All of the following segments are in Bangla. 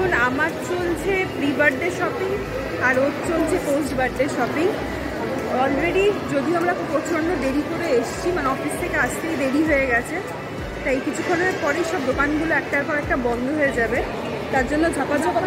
এখন আমার চলছে প্রি বার্থডে শপিং আর ওর চলছে পোস্ট বার্থডে শপিং। অলরেডি যদিও আমরা প্রচণ্ড দেরি করে এসেছি, মানে অফিস থেকে আসতেই দেরি হয়ে গেছে, তাই কিছুক্ষণের পরেই সব দোকানগুলো একটার পর একটা বন্ধ হয়ে যাবে, তার জন্য ঝাপাঝাপা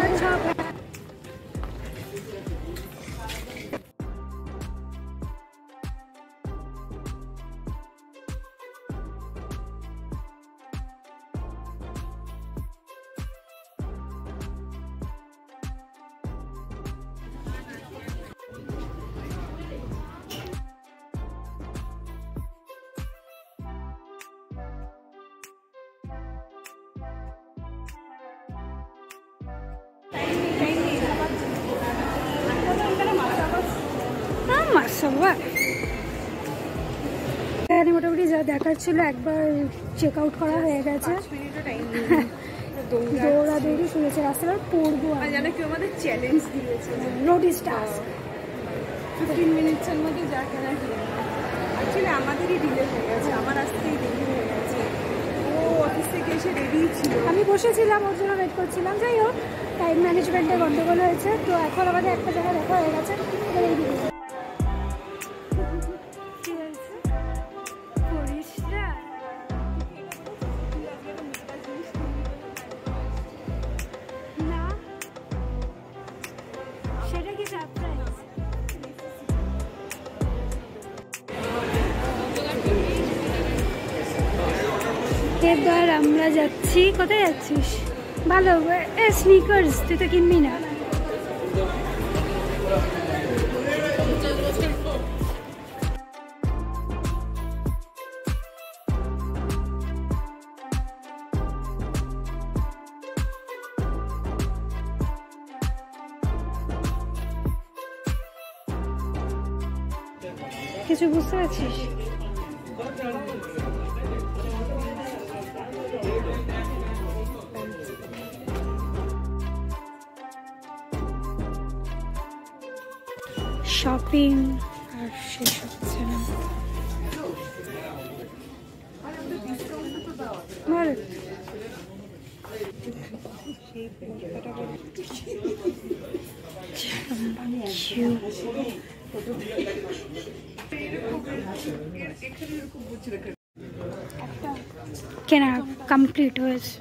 এখানে মোটামুটি যা দেখার ছিল একবার চেক আউট করা হয়ে গেছে। দৌড়াদৌড়ি শুনেছে রাস্তাটা পড়বো, জানো কেউ আমাদের চ্যালেঞ্জ দিয়েছে নোটিস টাস্ক 15 মিনিটসের মধ্যে যা কেনা কিনে। অ্যাকচুয়ালি আমাদেরই ডিলে হয়ে গেছে, আমার আসতেই দেরি হয়ে গেছে। ও অফিস থেকে এসে রেডি ছিল, আমি বসেছিলাম ওর জন্য ওয়েট করছিলাম। যাই হোক, টাইম ম্যানেজমেন্টে গন্ডগোল হয়েছে, তো এখন আমাদের একটা জায়গায় দেখা হয়ে গেছে। এবার আমরা যাচ্ছি, কোথায় যাচ্ছিস? ভালো স্নিকার্স, তুই তো কিনবি না। কিছু বুঝতে পারছিস? শপিং আর শেষ হচ্ছে না। কেনা কমপ্লিট হয়েছে।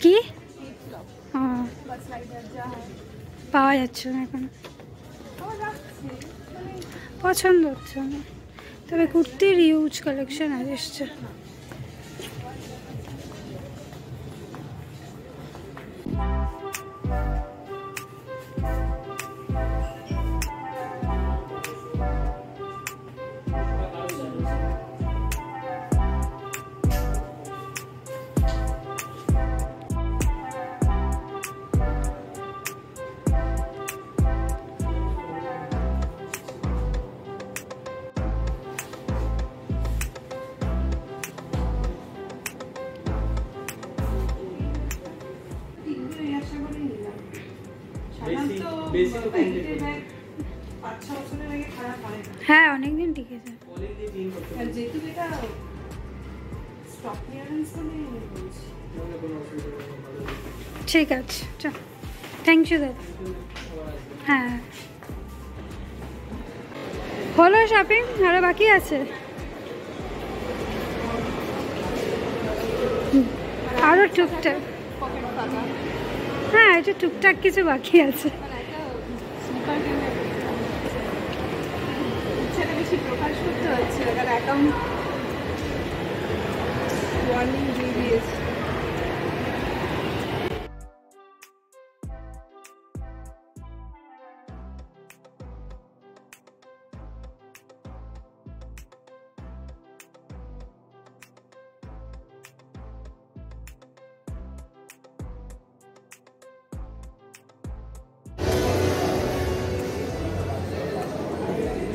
কি পাওয়া যাচ্ছে না এখন, পছন্দ হচ্ছে না। তবে কুর্তির ইউজ কালেকশন আর এসছে। হ্যাঁ, অনেকদিন টিকেছে। ঠিক আছে, চল। থ্যাংক ইউ দাদা। হ্যাঁ, হলো শপিং, আরো বাকি আছে। আরো টুকটাক, হ্যাঁ এটা টুকটাক কিছু বাকি আছে। বেশি প্রকাশ করতে হচ্ছে, অ্যাকাউন্ট ওয়ার্নিং দিয়ে দিয়েছে।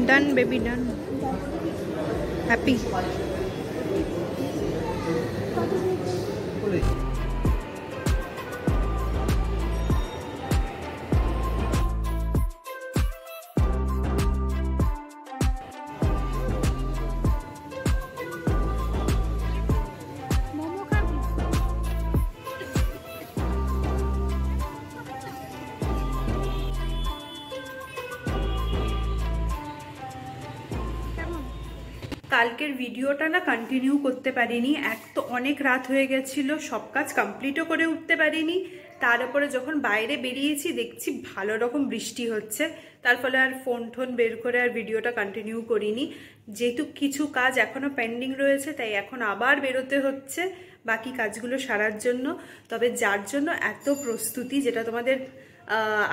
Done, baby, done. Happy. Momo খাবি? কালকের ভিডিওটা না কন্টিনিউ করতে পারিনি, এক তো অনেক রাত হয়ে গেছিল, সব কাজ কমপ্লিটও করে উঠতে পারিনি। তার উপরে যখন বাইরে বেরিয়েছি দেখছি ভালো রকম বৃষ্টি হচ্ছে, তার ফলে আর ফোন টোন বের করে আর ভিডিওটা কন্টিনিউ করিনি। যেহেতু কিছু কাজ এখনও পেন্ডিং রয়েছে, তাই এখন আবার বেরোতে হচ্ছে বাকি কাজগুলো সারার জন্য। তবে যার জন্য এত প্রস্তুতি, যেটা তোমাদের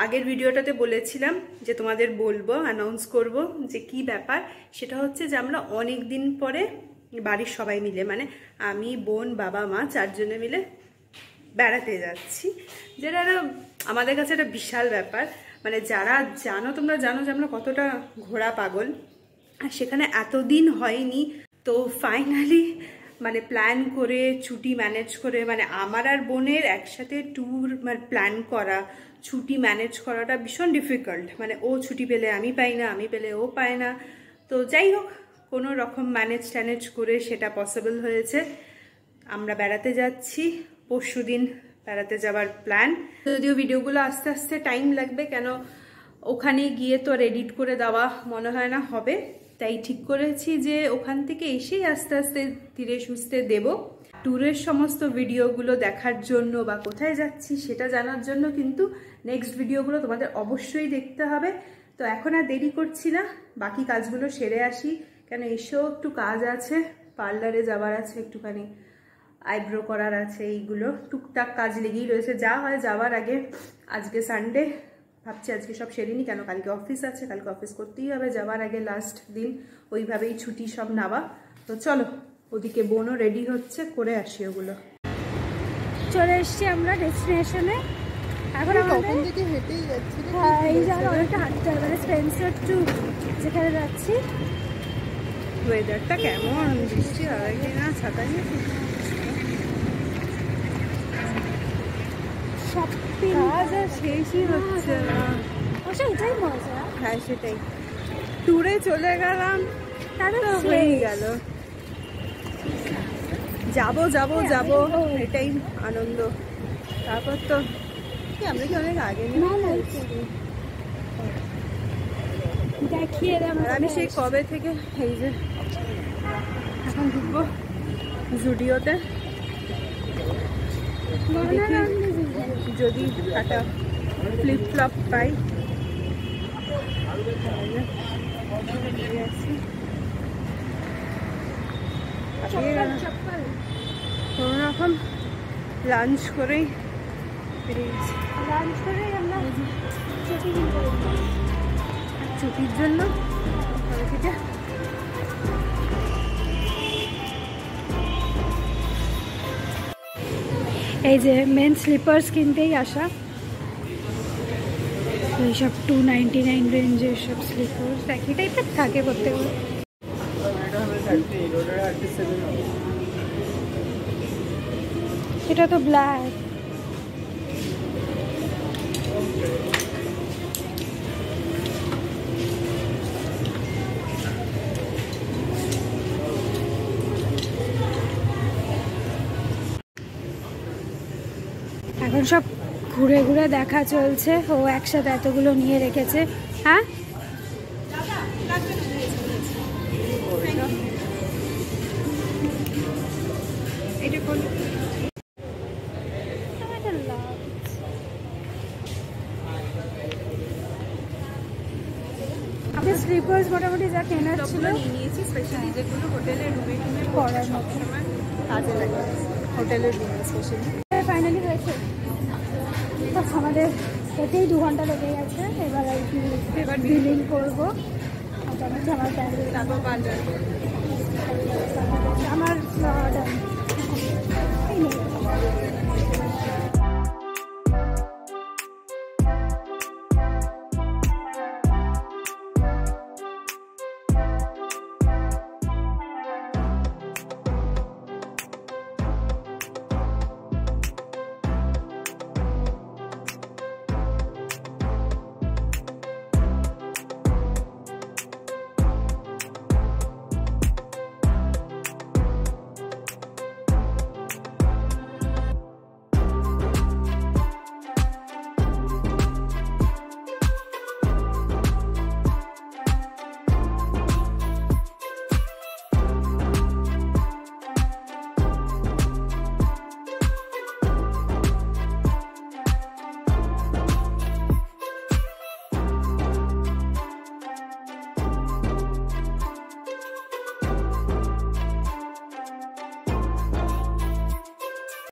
আগের ভিডিওটাতে বলেছিলাম যে তোমাদের বলবো, অ্যানাউন্স করব যে কি ব্যাপার, সেটা হচ্ছে যে আমরা অনেক দিন পরে বাড়ির সবাই মিলে, মানে আমি, বোন, বাবা, মা, চারজনে মিলে বেড়াতে যাচ্ছি, যেটা আমাদের কাছে একটা বিশাল ব্যাপার। মানে যারা জানো, তোমরা জানো যে আমরা কতটা ঘোরা পাগল, আর সেখানে এতদিন হয়নি। তো ফাইনালি মানে প্ল্যান করে, ছুটি ম্যানেজ করে, মানে আমার আর বোনের একসাথে ট্যুর মানে প্ল্যান করা, ছুটি ম্যানেজ করাটা ভীষণ ডিফিকাল্ট। মানে ও ছুটি পেলে আমি পাই না, আমি পেলে ও পায় না। তো যাই হোক, কোনো রকম ম্যানেজ ট্যানেজ করে সেটা পসিবল হয়েছে। আমরা বেড়াতে যাচ্ছি, পরশুদিন বেড়াতে যাওয়ার প্ল্যান। যদিও ভিডিওগুলো আস্তে আস্তে টাইম লাগবে, কেন ওখানে গিয়ে তো আর এডিট করে দেওয়া মনে হয় না হবে, তাই ঠিক করেছি যে ওখান থেকে এসেই আস্তে আস্তে ধীরে সুস্থে দেব। ট্যুরের সমস্ত ভিডিওগুলো দেখার জন্য বা কোথায় যাচ্ছি সেটা জানার জন্য কিন্তু নেক্সট ভিডিওগুলো তোমাদের অবশ্যই দেখতে হবে। তো এখন আর দেরি করছি না, বাকি কাজগুলো সেরে আসি, কেন এসেও একটু কাজ আছে, পার্লারে যাওয়ার আছে, একটুখানি আইব্রো করার আছে, এইগুলো টুকটাক কাজ লেগেই রয়েছে। যা হয় যাওয়ার আগে, আজকে সানডে, ভাবছি আজকে সব সেরিনি, কেন কালকে অফিস আছে, কালকে অফিস করতেই হবে, যাওয়ার আগে লাস্ট দিন, ওইভাবেই ছুটি সব নেওয়া। তো চলো, ওদিকে বোনও রেডি হচ্ছে, করে আসি ওগুলো। চলে এসছি আমরা ডেস্টিনেশনে। এখন কখন থেকে হেঁটেই যাচ্ছি, এই যে অনেকটা হাঁটতে হবে, মানে স্পেন্সার টু যেখানে যাচ্ছি। ওয়েদারটা কেমন, বৃষ্টি হয় কিনা, ছাতা নিয়ে শপিং কাজ আর শেষই হচ্ছে না। আচ্ছা, এটাই মজা। হ্যাঁ সেটাই, ট্যুরে চলে গেলাম, তাহলে হয়েই গেল, যাবো যাবো যাবো, এটাই আনন্দ। তারপর তো আমরা কি অনেক আগে দেখিয়ে আমি সেই কবে থেকে, এই যে এখন ঢুকবো জুডিওতে, যদি একটা ফ্লিপ ফ্লপ পাই। কোনো রকম লাঞ্চ করেই বেরিয়েছি, ছুটির জন্য থেকে। এই যে মেন স্লিপার্স কিনতেই আসা, এইসব 299 রেঞ্জের সব স্লিপার্স একই টাইপের থাকে প্রত্যেকগুলো। এটা তো ব্ল্যাক, এখন সব ঘুরে ঘুরে দেখা চলছে। ও একসাথে এতগুলো নিয়ে রেখেছে। হ্যাঁ, স্লিপার্স মোটামুটি যা কেনার ছিল নিয়েছি, স্পেশালি যেগুলো হোটেলের রুমে পড়ার মতো কাজে লাগে, হোটেলের রুমে স্পেশালি। ফাইনালি হয়েছে, আমাদের এতেই 2 ঘন্টা লেগে গেছে। এবার আর কি, এবার বিলিং করবো, আমার ফ্যামিলি, তারপর